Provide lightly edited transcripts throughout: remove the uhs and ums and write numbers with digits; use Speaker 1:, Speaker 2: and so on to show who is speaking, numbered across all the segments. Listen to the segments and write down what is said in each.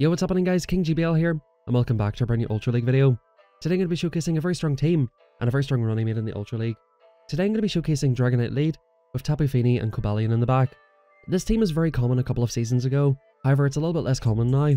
Speaker 1: Yo, what's happening guys, King GBL here, and welcome back to a brand new Ultra League video. Today I'm going to be showcasing a very strong team, and a very strong run I made in the Ultra League. Today I'm going to be showcasing Dragonite lead, with Tapu Fini and Cobalion in the back. This team is very common a couple of seasons ago, however it's a little bit less common now.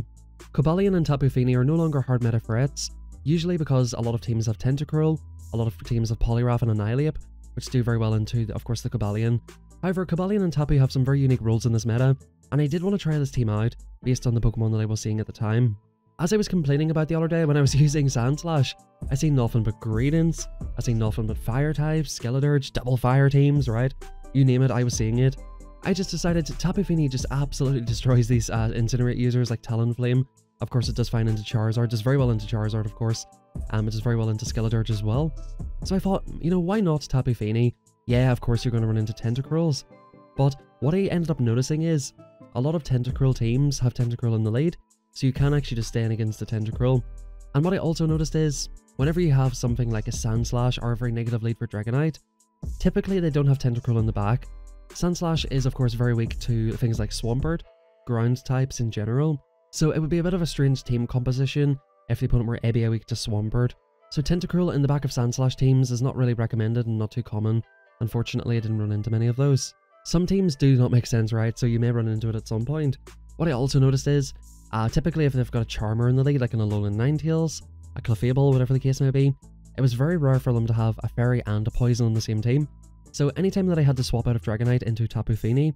Speaker 1: Cobalion and Tapu Fini are no longer hard meta threats, usually because a lot of teams have Tentacruel, a lot of teams have Poliwrath and Annihilape, which do very well into, of course, the Cobalion. However, Cobalion and Tapu have some very unique roles in this meta, and I did want to try this team out based on the Pokemon that I was seeing at the time. As I was complaining about the other day when I was using Sandslash, I seen nothing but Greedents, I seen nothing but Fire types, Skeledirge, double Fire teams, right? You name it, I was seeing it. I just decided Tapu Fini just absolutely destroys these Incinerate users like Talonflame. Of course it does fine into Charizard, does very well into Charizard of course. It does very well into Skeledirge as well. So I thought, you know, why not Tapu Fini? Yeah, of course you're going to run into Tentacruels. But what I ended up noticing is, a lot of Tentacruel teams have Tentacruel in the lead, so you can actually just stand against the Tentacruel. And what I also noticed is, whenever you have something like a Sandslash or a very negative lead for Dragonite, typically they don't have Tentacruel in the back. Sandslash is of course very weak to things like Swampert, ground types in general, so it would be a bit of a strange team composition if the opponent were ABA weak to Swampert. So Tentacruel in the back of Sandslash teams is not really recommended and not too common. Unfortunately I didn't run into many of those. Some teams do not make sense, right, so you may run into it at some point. What I also noticed is, typically if they've got a Charmer in the lead, like an Alolan Ninetales, a Clefable, whatever the case may be, it was very rare for them to have a Fairy and a Poison on the same team. So anytime that I had to swap out of Dragonite into Tapu Fini,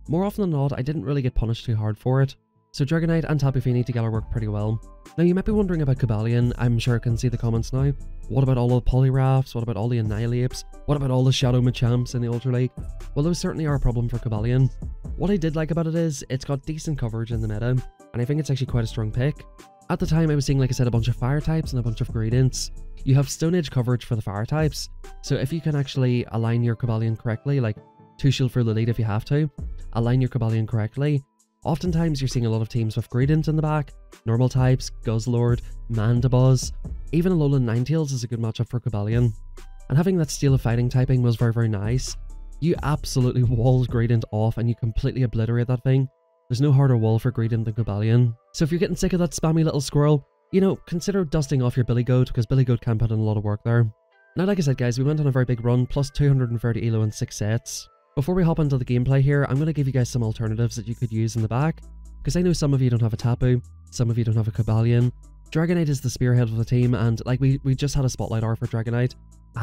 Speaker 1: more often than not, I didn't really get punished too hard for it. So Dragonite and Tapu Fini together worked pretty well. Now you might be wondering about Cobalion, I'm sure I can see the comments now. What about all the Poliwraths? What about all the Annihilapes? What about all the Shadow Machamps in the Ultra League? Well, those certainly are a problem for Cobalion. What I did like about it is, it's got decent coverage in the meta, and I think it's actually quite a strong pick. At the time I was seeing, like I said, a bunch of Fire types and a bunch of Greedents. You have Stone Edge coverage for the Fire types, so if you can actually align your Cobalion correctly, like 2 shield for the lead if you have to, align your Cobalion correctly, oftentimes you're seeing a lot of teams with Greedent in the back, normal types, Guzzlord, Mandibuzz, even Alolan Ninetales is a good matchup for Cobalion. And having that Steel of Fighting typing was very, very nice. You absolutely walled Greedent off and you completely obliterate that thing. There's no harder wall for Greedent than Cobalion. So if you're getting sick of that spammy little squirrel, you know, consider dusting off your Billy Goat, because Billy Goat can put in a lot of work there. Now like I said guys, we went on a very big run, plus 230 elo in 6 sets. Before we hop into the gameplay here, I'm going to give you guys some alternatives that you could use in the back, because I know some of you don't have a Tapu, some of you don't have a Cobalion. Dragonite is the spearhead of the team, and like we just had a Spotlight R for Dragonite.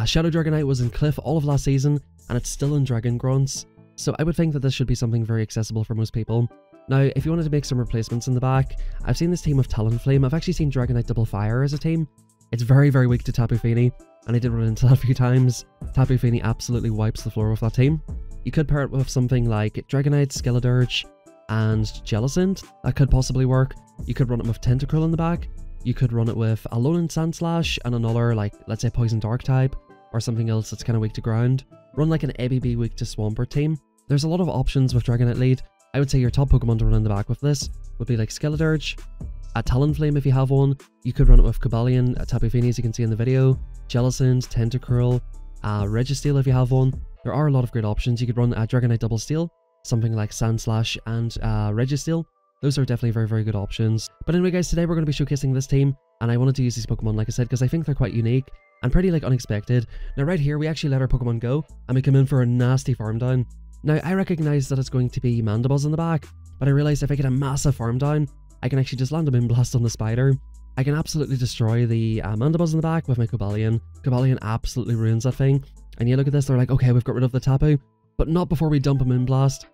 Speaker 1: Shadow Dragonite was in Cliff all of last season, and it's still in Dragon Grunts, so I would think that this should be something very accessible for most people. Now, if you wanted to make some replacements in the back, I've seen this team of Talonflame. I've actually seen Dragonite Double Fire as a team. It's very, very weak to Tapu Fini, and I did run into that a few times. Tapu Fini absolutely wipes the floor with that team. You could pair it with something like Dragonite, Skeledirge, and Jellicent. That could possibly work. You could run it with Tentacruel in the back. You could run it with Alolan Sandslash and another, like, let's say Poison Dark type, or something else that's kind of weak to ground. Run like an ABB weak to Swampert team. There's a lot of options with Dragonite lead. I would say your top Pokemon to run in the back with this would be like Skeledirge, a Talonflame if you have one. You could run it with Cobalion, Tapu Fini as you can see in the video, Jellicent, Tentacruel, Registeel if you have one. There are a lot of great options. You could run a Dragonite Double Steel, something like Sandslash and Registeel. Those are definitely very, very good options. But anyway guys, today we're going to be showcasing this team, and I wanted to use these Pokemon like I said because I think they're quite unique and pretty like unexpected. Now right here we actually let our Pokemon go and we come in for a nasty farm down. Now I recognize that it's going to be Mandibuzz in the back, but I realized if I get a massive farm down, I can actually just land a Moonblast on the Spider. I can absolutely destroy the Mandibuzz in the back with my Cobalion. Cobalion absolutely ruins that thing. And you look at this, they're like, okay, we've got rid of the Tapu, but not before we dump a Moonblast.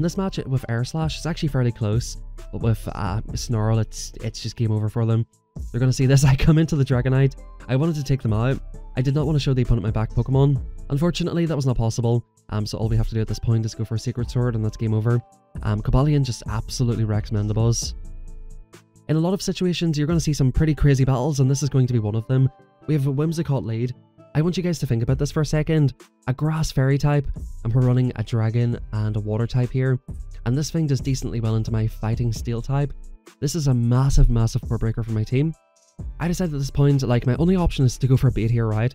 Speaker 1: This match with Air Slash is actually fairly close, but with Snarl, it's just game over for them. They're going to see this. I come into the Dragonite. I wanted to take them out. I did not want to show the opponent my back Pokemon. Unfortunately, that was not possible. So all we have to do at this point is go for a Secret Sword, and that's game over. Cobalion just absolutely wrecks Mandibuzz. In a lot of situations, you're going to see some pretty crazy battles, and this is going to be one of them. We have a Whimsicott lead. I want you guys to think about this for a second. A Grass Fairy type, and we're running a Dragon and a Water type here. And this thing does decently well into my Fighting Steel type. This is a massive, massive core breaker for my team. I decided at this point, like, my only option is to go for a bait here, right?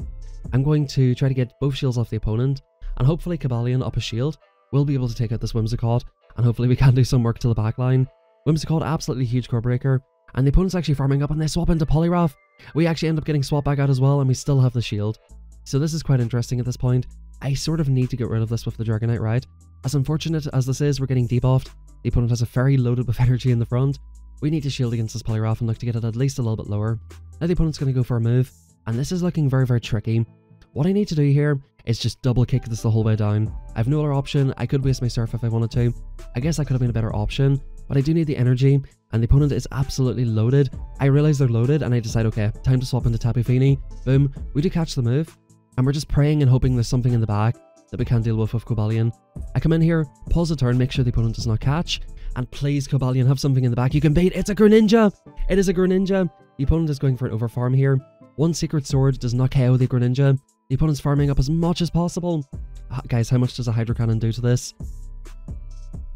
Speaker 1: I'm going to try to get both shields off the opponent, and hopefully Cobalion up a shield will be able to take out this Whimsicott, and hopefully we can do some work to the back line. Whimsicott, absolutely huge core breaker. And the opponent's actually farming up and they swap into Poliwrath. We actually end up getting swapped back out as well, and we still have the shield. So this is quite interesting at this point. I sort of need to get rid of this with the Dragonite, right? As unfortunate as this is, we're getting debuffed. The opponent has a fairy loaded with energy in the front. We need to shield against this Poliwrath and look to get it at least a little bit lower. Now the opponent's going to go for a move, and this is looking very, very tricky. What I need to do here is just double kick this the whole way down. I have no other option. I could waste my surf if I wanted to. I guess that could have been a better option, but I do need the energy, and the opponent is absolutely loaded. I realize they're loaded, and I decide, okay, time to swap into Tapu Fini. Boom, we do catch the move, and we're just praying and hoping there's something in the back that we can't deal with Cobalion. I come in here, pause the turn, make sure the opponent does not catch, and please Cobalion, have something in the back you can beat. It's a Greninja! It is a Greninja! The opponent is going for an overfarm here. One Secret Sword does not KO the Greninja. The opponent's farming up as much as possible. Guys, how much does a Hydro Cannon do to this?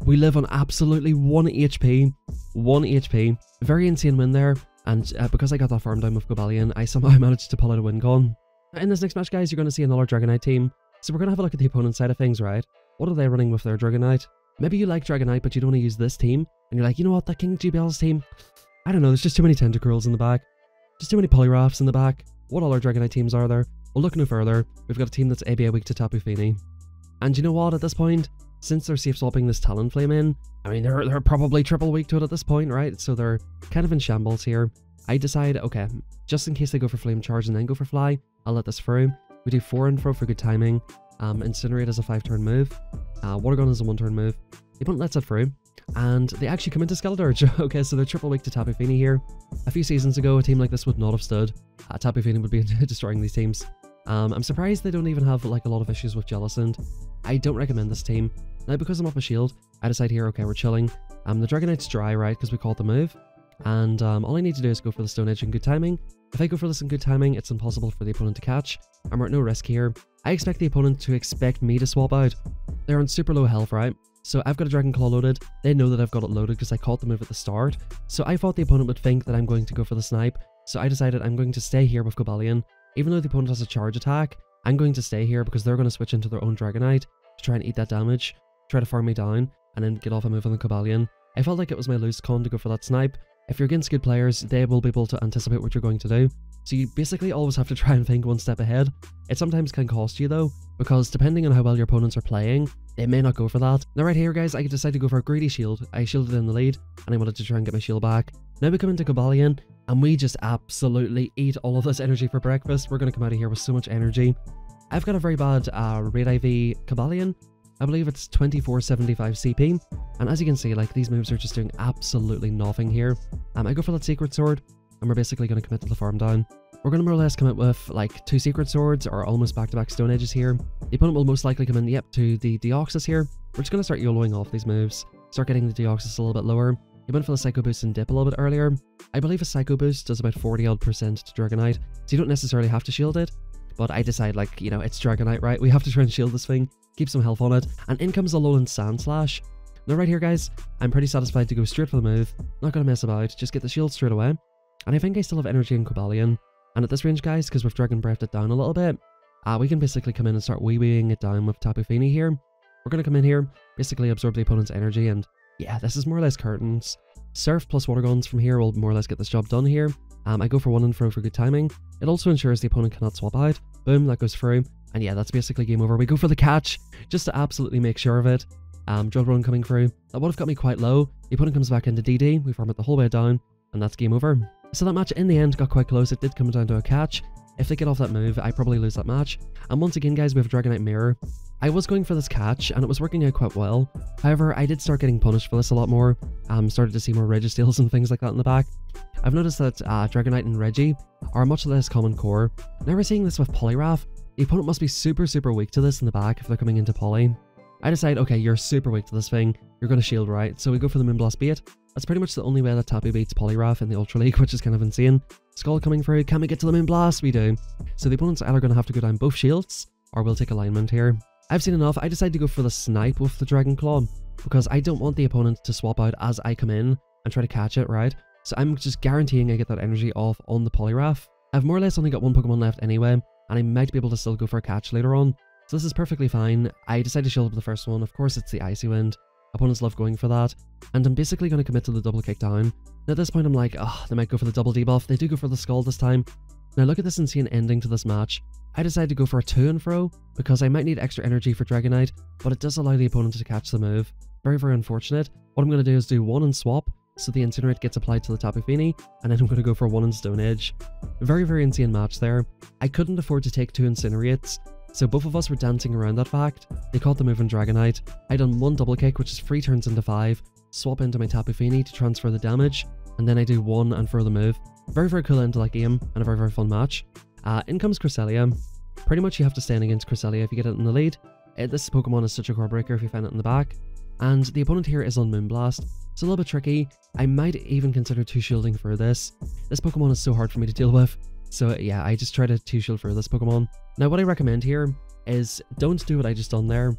Speaker 1: We live on absolutely 1 HP. 1 HP. Very insane win there. And because I got that farm down with Cobalion, I somehow managed to pull out a win con. In this next match, guys, you're going to see another Dragonite team. So we're going to have a look at the opponent's side of things, right? What are they running with their Dragonite? Maybe you like Dragonite, but you don't want to use this team. And you're like, you know what, that King GBL's team? I don't know, there's just too many Tentacruels in the back. Just too many Poliwraths in the back. What other Dragonite teams are there? Well, look no further. We've got a team that's ABA weak to Tapu Fini. And you know what, at this point, since they're safe swapping this Talonflame in, I mean, they're probably triple weak to it at this point, right? So they're kind of in shambles here. I decide, okay, just in case they go for Flame Charge and then go for Fly, I'll let this through. We do 4 info for good timing. Incinerate is a 5-turn move. Water Gun is a 1-turn move. The opponent lets it through, and they actually come into Skeledirge. Okay, so they're triple weak to Tapu Fini here. A few seasons ago, a team like this would not have stood. Tapu Fini would be destroying these teams. I'm surprised they don't even have like a lot of issues with Jellicent. I don't recommend this team. Now, because I'm off a shield, I decide here, okay, we're chilling. The Dragonite's dry, right, because we caught the move. And all I need to do is go for the Stone Edge in good timing. If I go for this in good timing, it's impossible for the opponent to catch, and we're at no risk here. I expect the opponent to expect me to swap out. They're on super low health, right? So I've got a Dragon Claw loaded. They know that I've got it loaded because I caught the move at the start. So I thought the opponent would think that I'm going to go for the snipe. So I decided I'm going to stay here with Cobalion. Even though the opponent has a charge attack, I'm going to stay here because they're going to switch into their own Dragonite to try and eat that damage, try to farm me down, and then get off a move on the Cobalion. I felt like it was my loose con to go for that snipe. If you're against good players, they will be able to anticipate what you're going to do. So you basically always have to try and think one step ahead. It sometimes can cost you though, because depending on how well your opponents are playing, they may not go for that. Now right here, guys, I decided to go for a greedy shield. I shielded in the lead, and I wanted to try and get my shield back. Now we come into Cobalion, and we just absolutely eat all of this energy for breakfast. We're going to come out of here with so much energy. I've got a very bad Raid IV Cobalion. I believe it's 2475 CP, and as you can see, like, these moves are just doing absolutely nothing here. I go for that Secret Sword, and we're basically going to commit to the farm down. We're going to more or less commit with like 2 Secret Swords or almost back-to-back Stone Edges here. The opponent will most likely come in, yep, to the Deoxys here. We're just going to start YOLOing off these moves, start getting the Deoxys a little bit lower. He went for the Psycho Boost and dip a little bit earlier. I believe a Psycho Boost does about 40% to Dragonite, so you don't necessarily have to shield it. But I decide, like, you know, it's Dragonite, right? We have to try and shield this thing, keep some health on it, and in comes the Alolan Sand Slash. Now right here, guys, I'm pretty satisfied to go straight for the move, not gonna mess about, just get the shield straight away. And I think I still have energy in Cobalion. And at this range, guys, because we've Dragon Breathed it down a little bit, we can basically come in and start wee-weeing it down with Tapu Fini here. We're gonna come in here, basically absorb the opponent's energy, and yeah, this is more or less curtains. Surf plus Water Guns from here will more or less get this job done here. I go for 1 info for good timing. It also ensures the opponent cannot swap out. Boom, that goes through. And yeah, that's basically game over. We go for the catch, just to absolutely make sure of it. Drill Run coming through. That would have got me quite low. The opponent comes back into DD, we farm it the whole way down, and that's game over. So that match in the end got quite close. It did come down to a catch. If they get off that move, I probably lose that match. And once again, guys, we have Dragonite Mirror. I was going for this catch, and it was working out quite well. However, I did start getting punished for this a lot more. Started to see more Registeals and things like that in the back. I've noticed that Dragonite and Reggie are a much less common core. Now we're seeing this with Poliwrath. The opponent must be super weak to this in the back if they're coming into Poly. I decide, okay, you're super weak to this thing. You're going to shield, right? So we go for the Moonblast Bait. That's pretty much the only way that Tapu beats Poliwrath in the Ultra League, which is kind of insane. Skull coming through. Can we get to the Moonblast? We do. So the opponent's either going to have to go down both shields, or we'll take alignment here. I've seen enough. I decide to go for the Snipe with the Dragon Claw, because I don't want the opponent to swap out as I come in and try to catch it, right? So I'm just guaranteeing I get that energy off on the Poliwrath. I've more or less only got 1 Pokemon left anyway, and I might be able to still go for a catch later on. So this is perfectly fine. I decide to shield up the first one. Of course, it's the Icy Wind. Opponents love going for that, and I'm basically going to commit to the double kick down. Now at this point I'm like, oh, they might go for the double debuff. They do go for the skull this time. Now look at this insane ending to this match. I decided to go for a to and fro because I might need extra energy for Dragonite, but it does allow the opponent to catch the move. Very, very unfortunate. What I'm going to do is do 1 and swap, so the Incinerate gets applied to the Tapu Fini, and then I'm going to go for 1 and Stone Edge. Very, very insane match there. I couldn't afford to take 2 Incinerates, so both of us were dancing around that fact. They caught the move in Dragonite. I done 1 double kick, which is 3 turns into 5, swap into my Tapu Fini to transfer the damage, and then I do 1 and throw the move. Very, very cool end to that game, and a very, very fun match. In comes Cresselia. Pretty much you have to stand against Cresselia if you get it in the lead. This Pokemon is such a core breaker if you find it in the back. And the opponent here is on Moonblast. It's a little bit tricky. I might even consider 2-shielding for this. This Pokemon is so hard for me to deal with. So yeah, I just try to 2-shield for this Pokemon. Now what I recommend here is don't do what I just done there.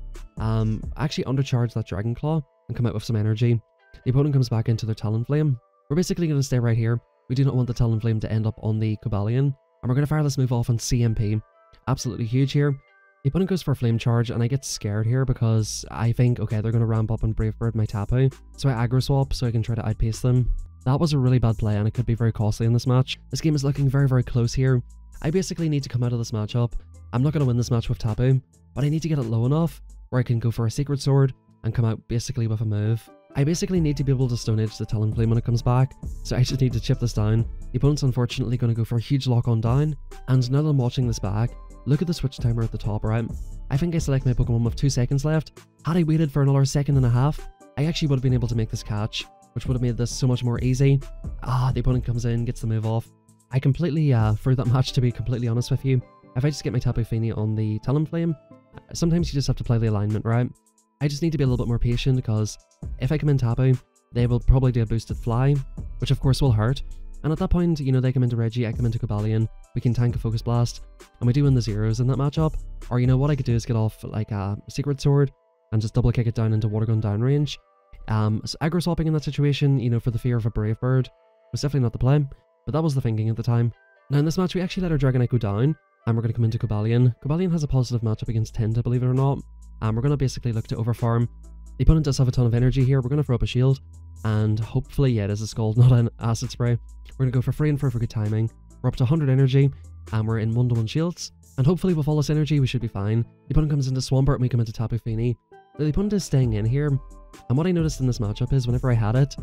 Speaker 1: Actually undercharge that Dragon Claw and come out with some energy. The opponent comes back into their Talonflame. We're basically going to stay right here. We do not want the Talonflame to end up on the Cobalion. And we're going to fire this move off on CMP. Absolutely huge here. The opponent goes for a Flame Charge, and I get scared here because I think, okay, they're going to ramp up and Brave Bird my Tapu. So I aggro swap so I can try to outpace them. That was a really bad play, and it could be very costly in this match. This game is looking very, very close here. I basically need to come out of this matchup. I'm not going to win this match with Tapu, but I need to get it low enough where I can go for a Secret Sword and come out basically with a move. I basically need to be able to Stone Edge the Talonflame when it comes back, so I just need to chip this down. The opponent's unfortunately going to go for a huge lock on down, and now that I'm watching this back, look at the switch timer at the top, right? I think I select my Pokemon with 2 seconds left. Had I waited for another second and a half, I actually would have been able to make this catch, which would have made this so much more easy. The opponent comes in, gets the move off. I completely threw that match, to be completely honest with you. If I just get my Tapu Fini on the Talonflame, sometimes you just have to play the alignment, right? I just need to be a little bit more patient because if I come in Tapu, they will probably do a boosted fly, which of course will hurt. And at that point, you know, they come into Reggie, I come into Cobalion, we can tank a Focus Blast, and we do win the zeros in that matchup. Or, you know, what I could do is get off like a Secret Sword and just double kick it down into Water Gun downrange. So aggro swapping in that situation, you know, for the fear of a Brave Bird was definitely not the play, but that was the thinking at the time. Now in this match, we actually let our Dragonite go down, and we're going to come into Cobalion. Cobalion has a positive matchup against Tenta, believe it or not. We're going to basically look to overfarm. The opponent does have a ton of energy here. We're going to throw up a shield, and hopefully, yeah, it is a Scald, not an Acid Spray. We're going to go for free and for good timing. We're up to 100 energy, and we're in 1-to-1 shields. And hopefully with all this energy, we should be fine. The opponent comes into Swampert, and we come into Tapu Fini. The opponent is staying in here, and what I noticed in this matchup is whenever I had it,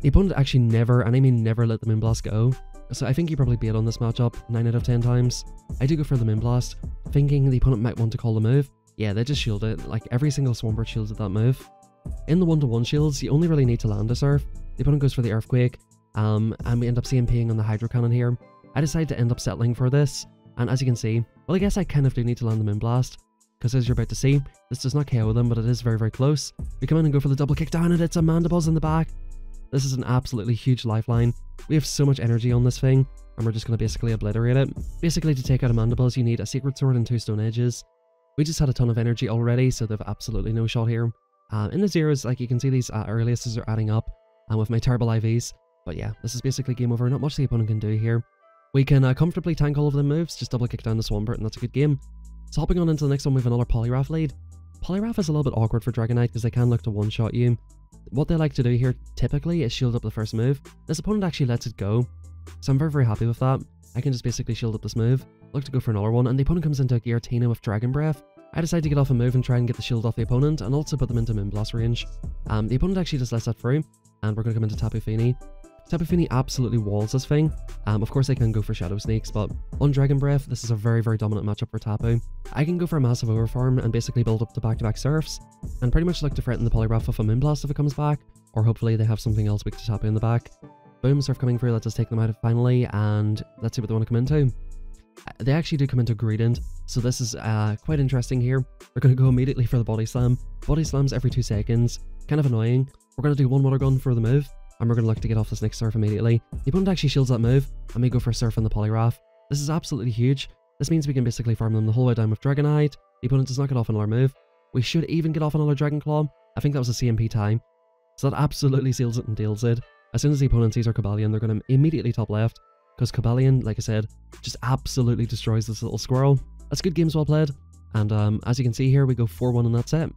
Speaker 1: the opponent actually never, and I mean never, let the Moonblast go. So I think he probably bait on this matchup 9 out of 10 times. I do go for the Moonblast, thinking the opponent might want to call the move. Yeah, they just shield it. Like every single Swampert shielded that move. In the 1-to-1 shields, you only really need to land a Surf. The opponent goes for the Earthquake, and we end up CMPing on the Hydro Cannon here. I decided to end up settling for this, and as you can see, well, I guess I kind of do need to land the Moonblast, because as you're about to see, this does not KO them, but it is very, very close. We come in and go for the double kick down, and it's a Mandibuzz in the back. This is an absolutely huge lifeline. We have so much energy on this thing, and we're just going to basically obliterate it. Basically, to take out a Mandibuzz, you need a Secret Sword and 2 Stone Edges. We just had a ton of energy already, so they've absolutely no shot here. In the zeros, like you can see, these early assists are adding up, and with my terrible IVs. But yeah, this is basically game over. Not much the opponent can do here. We can comfortably tank all of the moves, just double kick down the Swampert, and that's a good game. So hopping on into the next one, we have another Poliwrath lead. Poliwrath is a little bit awkward for Dragonite because they can look to one-shot you. What they like to do here, typically, is shield up the first move. This opponent actually lets it go, so I'm very, very happy with that. I can just basically shield up this move, look to go for another one, and the opponent comes into a Giratina with Dragon Breath. I decide to get off a move and try and get the shield off the opponent, and also put them into Moonblast range. The opponent actually just lets that through, and we're going to come into Tapu Fini. Tapu Fini absolutely walls this thing. Of course they can go for Shadow Sneaks, but on Dragon Breath, this is a very, very dominant matchup for Tapu. I can go for a massive overfarm and basically build up to back-to-back Surfs, and pretty much look to threaten the Poliwrath with a Moonblast if it comes back, or hopefully they have something else weak to Tapu in the back. Boom, Surf coming through, let's just take them out finally, and let's see what they want to come into. They actually do come into Greedent, so this is quite interesting here. They're going to go immediately for the Body Slam. Body Slams every 2 seconds, kind of annoying. We're going to do 1 Water Gun for the move, and we're going to look to get off this next Surf immediately. The opponent actually shields that move, and we go for a Surf on the Poliwrath. This is absolutely huge. This means we can basically farm them the whole way down with Dragonite. The opponent does not get off another move. We should even get off another Dragon Claw. I think that was a CMP time. So that absolutely seals it and deals it. As soon as the opponent sees our Cobalion, they're going to immediately top left, because Cobalion, like I said, just absolutely destroys this little squirrel. That's good games well played, and as you can see here, we go 4-1 in that set.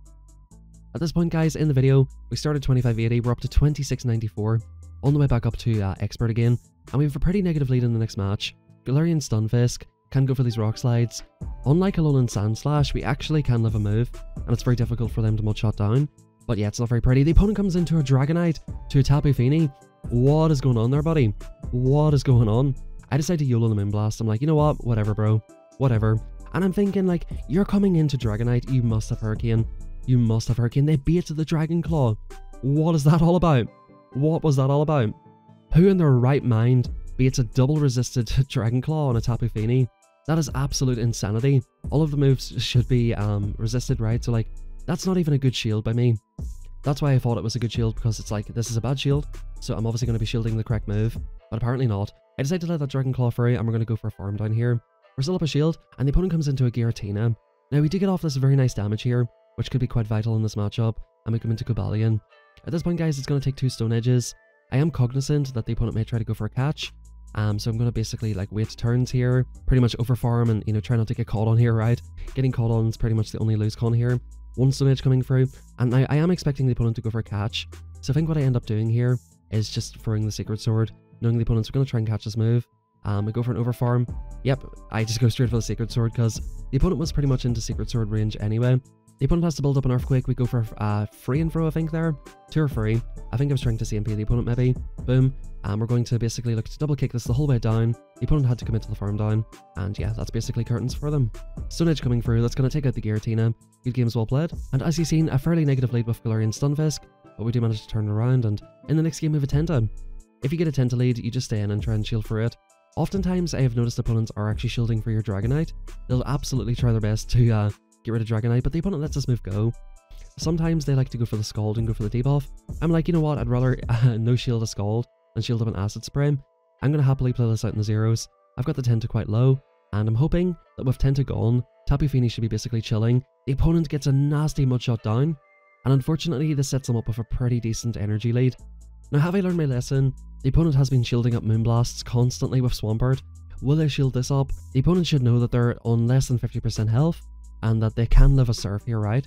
Speaker 1: At this point, guys, in the video, we started 2580, we're up to 2694, on the way back up to Expert again, and we have a pretty negative lead in the next match. Galarian Stunfisk can go for these rock slides. Unlike Alolan Sandslash, we actually can live a move, and it's very difficult for them to mud-shot down. But yeah, it's not very pretty. The opponent comes into a Dragonite to a Tapu Fini. What is going on there, buddy? What is going on? I decided to YOLO the Moonblast. I'm like, you know what? Whatever, bro. Whatever. And I'm thinking, like, you're coming into Dragonite. You must have Hurricane. You must have Hurricane. They bait the Dragon Claw. What is that all about? What was that all about? Who in their right mind baits a double resisted Dragon Claw on a Tapu Fini? That is absolute insanity. All of the moves should be resisted, right? So, like, that's not even a good shield by me. That's why I thought it was a good shield, because it's like, this is a bad shield, so I'm obviously going to be shielding the correct move, but apparently not. I decided to let that Dragon Claw free, and we're going to go for a farm down here. We're still up a shield, and the opponent comes into a Giratina. Now, we do get off this very nice damage here, which could be quite vital in this matchup, and we come into Cobalion. At this point, guys, it's going to take 2 Stone Edges. I am cognizant that the opponent may try to go for a catch, so I'm going to basically, like, wait turns here, pretty much overfarm, and, you know, try not to get caught on here, right? Getting caught on is pretty much the only lose con here. 1 Stone Edge coming through, and now I am expecting the opponent to go for a catch, so I think what I end up doing here is just throwing the Sacred Sword, knowing the opponent's going to try and catch this move. I go for an overfarm. Yep, I just go straight for the Sacred Sword, because the opponent was pretty much into Sacred Sword range anyway. The opponent has to build up an Earthquake. We go for free and throw, I think there. 2 or 3. I think I was trying to CMP the opponent maybe. Boom. We're going to basically look to double kick this the whole way down. The opponent had to commit to the farm down. And yeah, that's basically curtains for them. Stone Edge coming through. That's going to take out the Giratina. Good games well played. And as you've seen, a fairly negative lead with Galarian Stunfisk, but we do manage to turn it around. And in the next game, we have a Tenta. If you get a Tenta lead, you just stay in and try and shield for it. Oftentimes, I have noticed opponents are actually shielding for your Dragonite. They'll absolutely try their best to get rid of Dragonite, but the opponent lets this move go. Sometimes they like to go for the Scald and go for the debuff. I'm like, you know what, I'd rather no shield a Scald than shield up an Acid Spray. I'm going to happily play this out in the zeros. I've got the Tenta quite low, and I'm hoping that with Tenta gone, Tapu Fini should be basically chilling. The opponent gets a nasty mudshot down, and unfortunately this sets them up with a pretty decent energy lead. Now, have I learned my lesson? The opponent has been shielding up Moonblasts constantly with Swampert. Will they shield this up? The opponent should know that they're on less than 50% health, and that they can live a Surf here, right?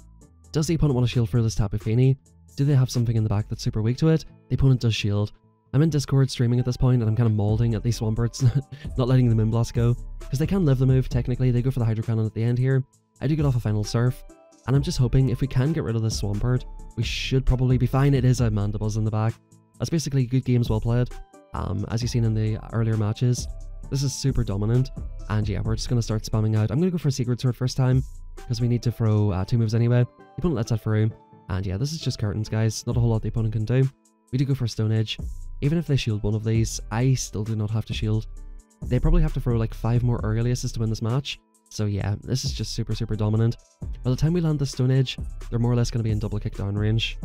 Speaker 1: Does the opponent want to shield for this Tapu Fini? Do they have something in the back that's super weak to it? The opponent does shield. I'm in Discord streaming at this point, and I'm kind of mauling at these Swamperts, not letting the Moonblast go, because they can live the move, technically. They go for the Hydro Cannon at the end here. I do get off a Final Surf, and I'm just hoping if we can get rid of this Swampert, we should probably be fine. It is a Mandibuzz in the back. That's basically good games well played. As you've seen in the earlier matches, this is super dominant, and yeah, we're just going to start spamming out. I'm going to go for a Secret Sword first time, because we need to throw 2 moves anyway. The opponent lets that through, and yeah, this is just curtains, guys. Not a whole lot the opponent can do. We do go for a Stone Edge. Even if they shield one of these, I still do not have to shield. They probably have to throw like 5 more Aureliuses to win this match. So yeah, this is just super, super dominant. By the time we land the Stone Edge, they're more or less going to be in double kick down range.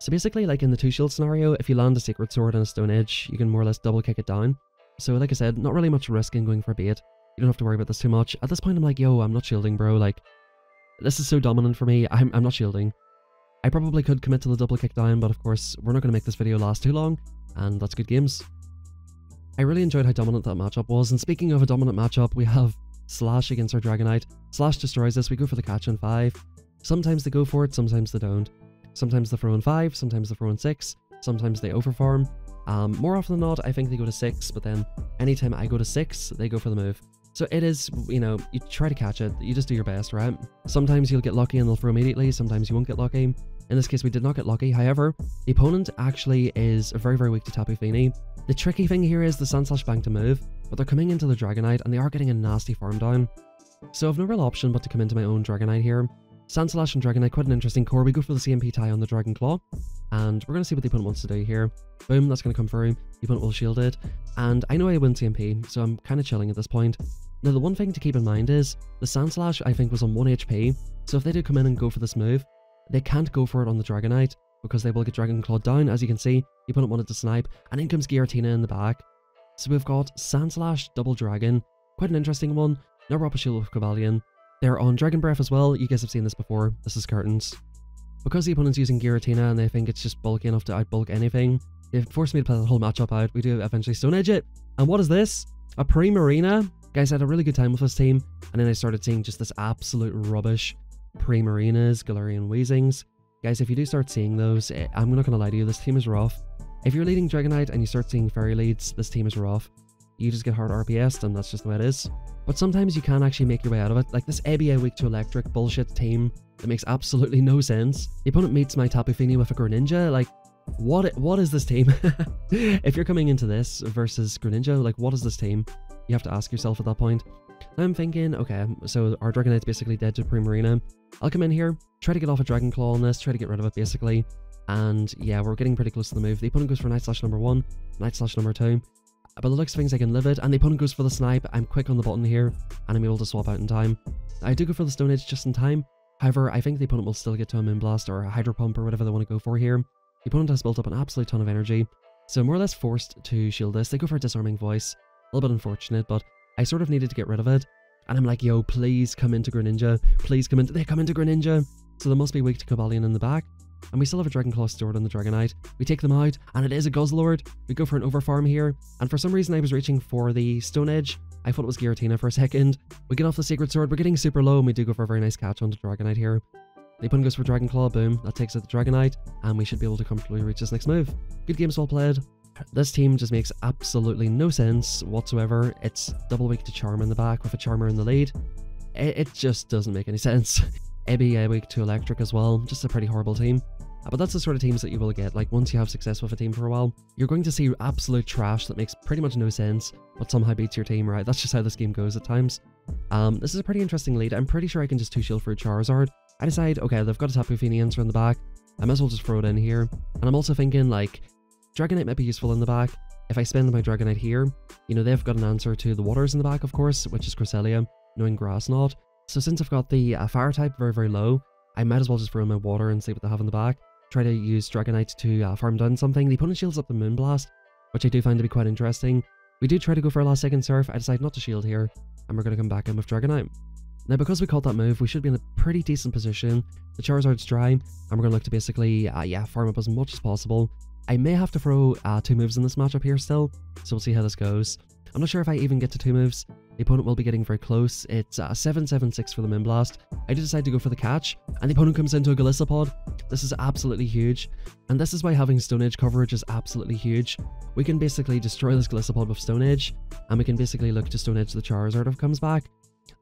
Speaker 1: So basically, like in the 2 shield scenario, if you land a Sacred Sword and a Stone Edge, you can more or less double kick it down. So like I said, not really much risk in going for a bait. You don't have to worry about this too much. At this point, I'm like, yo, I'm not shielding, bro. Like, this is so dominant for me. I'm not shielding. I probably could commit to the double kick down, but of course, we're not going to make this video last too long, and that's good games. I really enjoyed how dominant that matchup was, and speaking of a dominant matchup, we have Slash against our Dragonite. Slash destroys this. We go for the catch in 5. Sometimes they go for it, sometimes they don't. Sometimes they throw in 5, sometimes they throw in 6, sometimes they overfarm. More often than not, I think they go to 6, but then anytime I go to 6, they go for the move. So it is, you know, you try to catch it, you just do your best, right? Sometimes you'll get lucky and they'll throw immediately, sometimes you won't get lucky. In this case, we did not get lucky. However, the opponent actually is very, very weak to Tapu Fini. The tricky thing here is the Sandslash bank to move, but they're coming into the Dragonite and they are getting a nasty farm down. So I've no real option but to come into my own Dragonite here. Sandslash and Dragonite, quite an interesting core. We go for the CMP tie on the Dragon Claw, and we're going to see what the opponent wants to do here. Boom, that's going to come through. The opponent will shield it, and I know I win CMP, so I'm kind of chilling at this point. Now, the one thing to keep in mind is the Sandslash, I think, was on 1 HP, so if they do come in and go for this move, they can't go for it on the Dragonite, because they will get Dragon Claw down. As you can see, the opponent wanted to snipe, and in comes Giratina in the back. So we've got Sandslash, Double Dragon, quite an interesting one. Now we're up a shield with Cobalion. They're on Dragon Breath as well. You guys have seen this before. This is curtains. Because the opponent's using Giratina and they think it's just bulky enough to outbulk anything, they've forced me to play the whole matchup out. We do eventually Stone Edge it. And what is this? A Primarina? Guys, I had a really good time with this team, and then I started seeing just this absolute rubbish. Primarinas, Galarian Weezings. Guys, if you do start seeing those, I'm not gonna lie to you, this team is rough. If you're leading Dragonite and you start seeing fairy leads, this team is rough. You just get hard RPS'd and that's just the way it is. But sometimes you can actually make your way out of it. Like this ABA weak to electric bullshit team that makes absolutely no sense. The opponent meets my Tapu Fini with a Greninja. Like, what is this team? If you're coming into this versus Greninja, like what is this team? You have to ask yourself at that point. Now I'm thinking, okay, so our Dragonite's basically dead to Primarina. I'll come in here, try to get off a Dragon Claw on this, try to get rid of it basically. And yeah, we're getting pretty close to the move. The opponent goes for Night Slash number 1, Night Slash number 2. By the looks of things, I can live it, and the opponent goes for the snipe. I'm quick on the button here, and I'm able to swap out in time. I do go for the Stone Edge just in time. However, I think the opponent will still get to a Moonblast or a Hydro Pump or whatever they want to go for here. The opponent has built up an absolute ton of energy, so more or less forced to shield this. They go for a Disarming Voice. A little bit unfortunate, but I sort of needed to get rid of it. And I'm like, yo, please come into Greninja. Please come into... They come into Greninja! So they must be weak to Cobalion in the back. And we still have a Dragon Claw stored on the Dragonite. We take them out, and it is a Guzzlord. We go for an Overfarm here, and for some reason I was reaching for the Stone Edge. I thought it was Giratina for a second. We get off the Sacred Sword, we're getting super low, and we do go for a very nice catch onto Dragonite here. The opponent goes for Dragon Claw, boom, that takes out the Dragonite, and we should be able to comfortably reach this next move. Good games well played. This team just makes absolutely no sense whatsoever. It's double weak to Charm in the back with a Charmer in the lead. It just doesn't make any sense. ABA weak to Electric as well, just a pretty horrible team. But that's the sort of teams that you will get. Like once you have success with a team for a while, you're going to see absolute trash that makes pretty much no sense, but somehow beats your team, right? That's just how this game goes at times. This is a pretty interesting lead. I'm pretty sure I can just 2-shield through Charizard. I decide, okay, they've got a Tapu Fini answer in the back. I might as well just throw it in here. And I'm also thinking like, Dragonite might be useful in the back. If I spend my Dragonite here, you know, they've got an answer to the waters in the back, of course, which is Cresselia, knowing Grass Knot. So since I've got the fire type very, very low, I might as well just throw in my water and see what they have in the back. Try to use Dragonite to farm down something. The opponent shields up the Moonblast, which I do find to be quite interesting. We do try to go for a last second surf. I decide not to shield here, and we're going to come back in with Dragonite. Now, because we caught that move, we should be in a pretty decent position. The Charizard's dry, and we're going to look to basically, farm up as much as possible. I may have to throw 2 moves in this matchup here still, so we'll see how this goes. I'm not sure if I even get to 2 moves. The opponent will be getting very close. It's 7-7-6 for the Moonblast. I do decide to go for the catch, and the opponent comes into a Golisopod. This is absolutely huge, and this is why having Stone Edge coverage is absolutely huge. We can basically destroy this Golisopod with Stone Edge, and we can basically look to Stone Edge the Charizard if it comes back.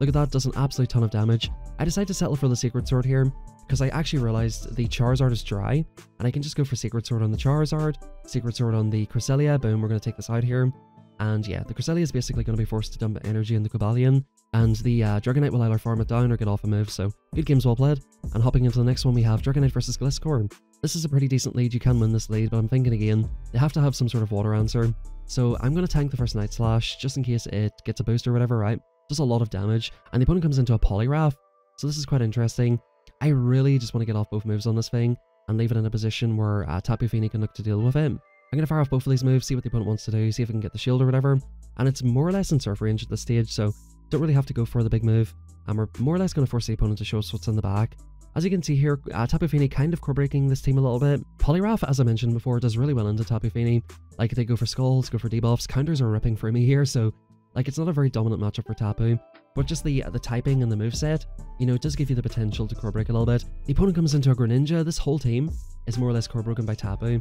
Speaker 1: Look at that, does an absolute ton of damage. I decide to settle for the Sacred Sword here, because I actually realized the Charizard is dry, and I can just go for Sacred Sword on the Charizard, Sacred Sword on the Cresselia, boom, we're going to take this out here. And yeah, the Cresselia is basically going to be forced to dump energy in the Cobalion, and the Dragonite will either farm it down or get off a move, so good games well played. And hopping into the next one, we have Dragonite versus Gliscor. This is a pretty decent lead, you can win this lead, but I'm thinking again, they have to have some sort of water answer. So I'm going to tank the first Night Slash, just in case it gets a boost or whatever, right? Does a lot of damage, and the opponent comes into a Poliwrath, so this is quite interesting. I really just want to get off both moves on this thing, and leave it in a position where Tapu Fini can look to deal with it. I'm going to fire off both of these moves, see what the opponent wants to do, see if I can get the shield or whatever, and it's more or less in surf range at this stage, so don't really have to go for the big move, and we're more or less going to force the opponent to show us what's in the back. As you can see here, Tapu Fini kind of core breaking this team a little bit. Poliwrath, as I mentioned before, does really well into Tapu Fini. Like, they go for skulls, go for debuffs, counters are ripping through me here, so like, it's not a very dominant matchup for Tapu, but just the typing and the moveset, you know, it does give you the potential to core break a little bit. The opponent comes into a Greninja. This whole team is more or less core broken by Tapu.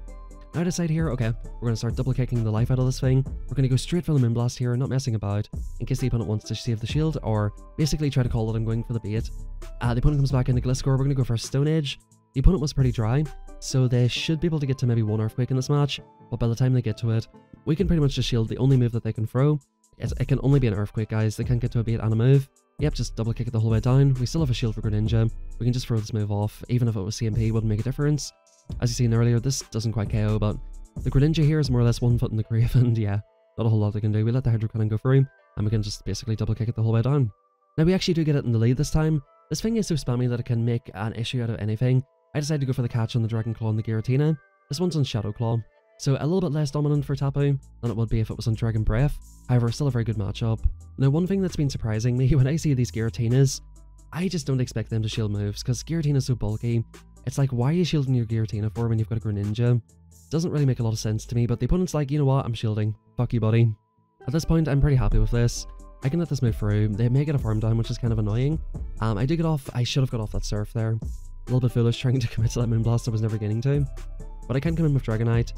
Speaker 1: Now I decide here, okay, we're going to start double kicking the life out of this thing. We're going to go straight for the Moonblast here, not messing about, in case the opponent wants to save the shield, or basically try to call that I'm going for the bait. The opponent comes back into Gliscor. We're going to go for a Stone Edge. The opponent was pretty dry, so they should be able to get to maybe 1 Earthquake in this match, but by the time they get to it, we can pretty much just shield the only move that they can throw. It can only be an Earthquake, guys. They can't get to a bait and a move. Yep, just double kick it the whole way down. We still have a shield for Greninja. We can just throw this move off. Even if it was CMP, it wouldn't make a difference. As you seen earlier, this doesn't quite KO, but the Greninja here is more or less 1 foot in the grave, and yeah, not a whole lot they can do. We let the Hydro Cannon go through, and we can just basically double kick it the whole way down. Now we actually do get it in the lead this time. This thing is so spammy that it can make an issue out of anything. I decided to go for the catch on the Dragon Claw and the Giratina. This one's on Shadow Claw, so a little bit less dominant for Tapu than it would be if it was on Dragon Breath. However, still a very good matchup. Now, one thing that's been surprising me when I see these Giratinas, I just don't expect them to shield moves, because Giratina's so bulky. It's like, why are you shielding your Giratina for when you've got a Greninja? Doesn't really make a lot of sense to me, but the opponent's like, you know what, I'm shielding. Fuck you, buddy. At this point, I'm pretty happy with this. I can let this move through. They may get a farm down, which is kind of annoying. I should have got off that surf there. little bit foolish trying to commit to that Moonblast I was never getting to. But I can come in with Dragonite.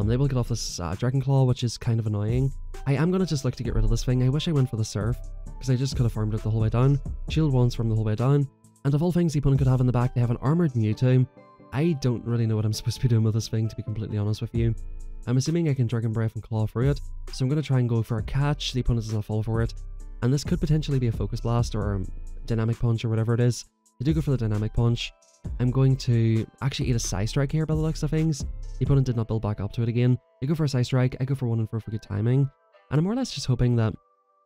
Speaker 1: They will get off this Dragon Claw, which is kind of annoying. I am going to just look to get rid of this thing. I wish I went for the Surf, because I just could have farmed it the whole way down. Shield once from the whole way down. And of all things the opponent could have in the back, they have an Armored Mewtwo. I don't really know what I'm supposed to be doing with this thing, to be completely honest with you. I'm assuming I can Dragon Breath and Claw through it, so I'm going to try and go for a catch. The opponent does not fall for it. And this could potentially be a Focus Blast or a Dynamic Punch or whatever it is. I do go for the Dynamic Punch. I'm going to actually eat a Psy Strike here by the looks of things. The opponent did not build back up to it again. They go for a Psy Strike, I go for 1 and 4 for good timing. And I'm more or less just hoping that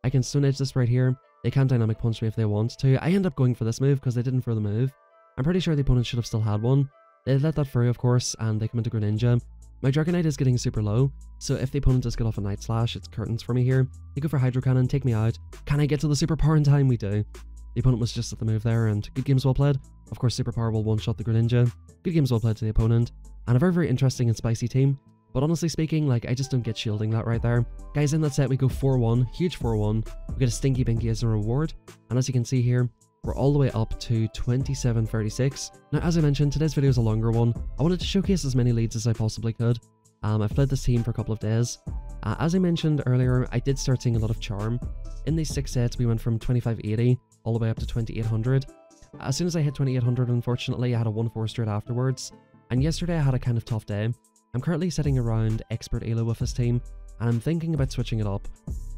Speaker 1: I can Stone Edge this right here. They can Dynamic Punch me if they want to. I end up going for this move because they didn't throw the move. I'm pretty sure the opponent should have still had one. They let that through, of course, and they come into Greninja. My Dragonite is getting super low, so if the opponent does get off a Night Slash, it's curtains for me here. They go for Hydro Cannon, take me out. Can I get to the Superpower in time? We do. The opponent was just at the move there, and good games well played. Of course, Superpower will one-shot the Greninja. Good games well played to the opponent, and a very, very interesting and spicy team. But honestly speaking, like, I just don't get shielding that right there. Guys, in that set, we go 4-1, huge 4-1. We get a Stinky Binky as a reward, and as you can see here, we're all the way up to 27-36. Now, as I mentioned, today's video is a longer one. I wanted to showcase as many leads as I possibly could. I've played this team for a couple of days. As I mentioned earlier, I did start seeing a lot of charm. In these 6 sets, we went from 2580 all the way up to 2800. As soon as I hit 2800, unfortunately, I had a 1-4 straight afterwards. And yesterday, I had a kind of tough day. I'm currently sitting around Expert Elo with this team, and I'm thinking about switching it up.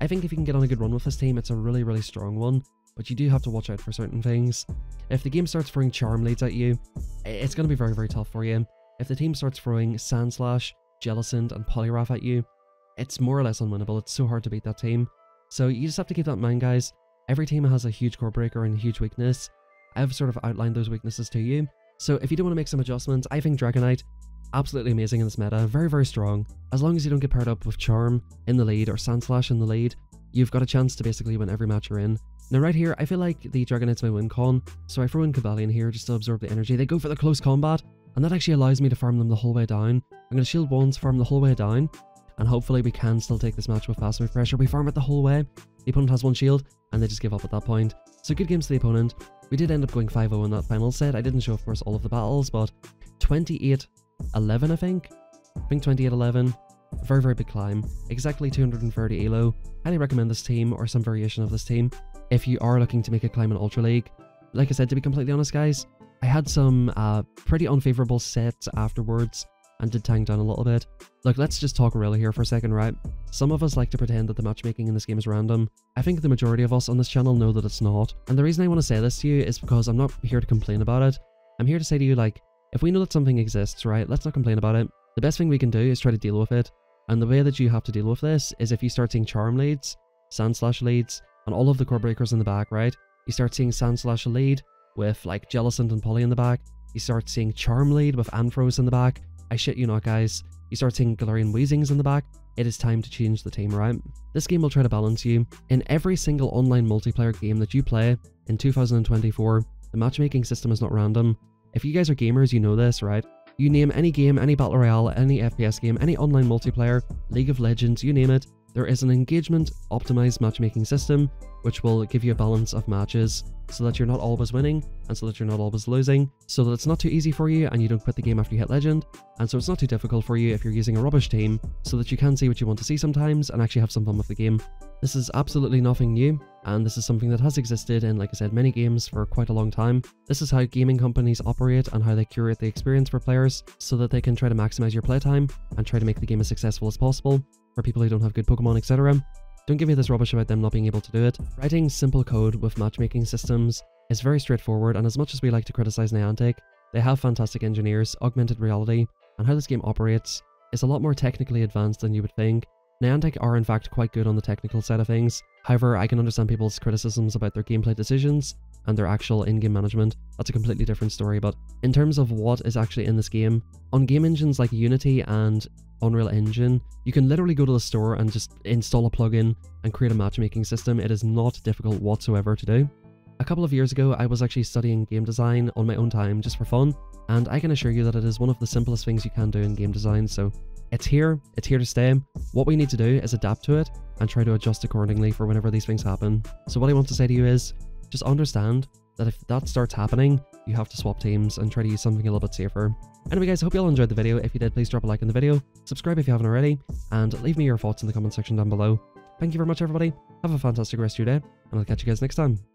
Speaker 1: I think if you can get on a good run with this team, it's a really, really strong one. But you do have to watch out for certain things. If the game starts throwing charm leads at you, it's going to be very, very tough for you. If the team starts throwing Sandslash, Jellicent, and Poliwrath at you, it's more or less unwinnable. It's so hard to beat that team. So you just have to keep that in mind, guys. Every team has a huge core breaker and a huge weakness. I've sort of outlined those weaknesses to you. So if you do want to make some adjustments, I think Dragonite, absolutely amazing in this meta. Very, very strong. As long as you don't get paired up with Charm in the lead or Sandslash in the lead, you've got a chance to basically win every match you're in. Now right here, I feel like the Dragonite's my win con, so I throw in Cobalion here just to absorb the energy. They go for the close combat, and that actually allows me to farm them the whole way down. I'm going to shield once, farm the whole way down, and hopefully we can still take this match with fast move pressure. We farm it the whole way. The opponent has 1 shield, and they just give up at that point. So good games to the opponent. We did end up going 5-0 in that final set. I didn't show, of course, all of the battles, but 28-11, I think 28-11. Very, very big climb. Exactly 230 elo. Highly recommend this team or some variation of this team if you are looking to make a climb in Ultra League. Like I said, to be completely honest, guys, I had some pretty unfavorable sets afterwards and did tank down a little bit. Look, let's just talk really here for a second, right? Some of us like to pretend that the matchmaking in this game is random. I think the majority of us on this channel know that it's not. And the reason I want to say this to you is because I'm not here to complain about it. I'm here to say to you, like, if we know that something exists, right, let's not complain about it. The best thing we can do is try to deal with it. And the way that you have to deal with this is if you start seeing Charm leads, Sandslash leads, and all of the core breakers in the back, right? You start seeing Sandslash lead with like Jellicent and Poly in the back. You start seeing Charm lead with Anthros in the back. I shit you not, guys. You start seeing Galarian Weezings in the back. It is time to change the team, right? This game will try to balance you. In every single online multiplayer game that you play in 2024, the matchmaking system is not random. If you guys are gamers, you know this, right? You name any game, any Battle Royale, any FPS game, any online multiplayer, League of Legends, you name it, there is an engagement optimized matchmaking system which will give you a balance of matches so that you're not always winning and so that you're not always losing, so that it's not too easy for you and you don't quit the game after you hit Legend, and so it's not too difficult for you if you're using a rubbish team, so that you can see what you want to see sometimes and actually have some fun with the game. This is absolutely nothing new, and this is something that has existed in, like I said, many games for quite a long time. This is how gaming companies operate and how they curate the experience for players so that they can try to maximize your playtime and try to make the game as successful as possible for people who don't have good Pokemon, etc. Don't give me this rubbish about them not being able to do it. Writing simple code with matchmaking systems is very straightforward, and as much as we like to criticize Niantic, they have fantastic engineers. Augmented reality and how this game operates is a lot more technically advanced than you would think. Niantic are in fact quite good on the technical side of things. However, I can understand people's criticisms about their gameplay decisions and their actual in-game management. That's a completely different story, but in terms of what is actually in this game, on game engines like Unity and Unreal Engine, you can literally go to the store and just install a plugin and create a matchmaking system. It is not difficult whatsoever to do. A couple of years ago, I was actually studying game design on my own time just for fun, and I can assure you that it is one of the simplest things you can do in game design, so it's here to stay. What we need to do is adapt to it and try to adjust accordingly for whenever these things happen. So what I want to say to you is, just understand that if that starts happening, you have to swap teams and try to use something a little bit safer. Anyway guys, I hope you all enjoyed the video. If you did, please drop a like in the video, subscribe if you haven't already, and leave me your thoughts in the comment section down below. Thank you very much everybody, have a fantastic rest of your day, and I'll catch you guys next time.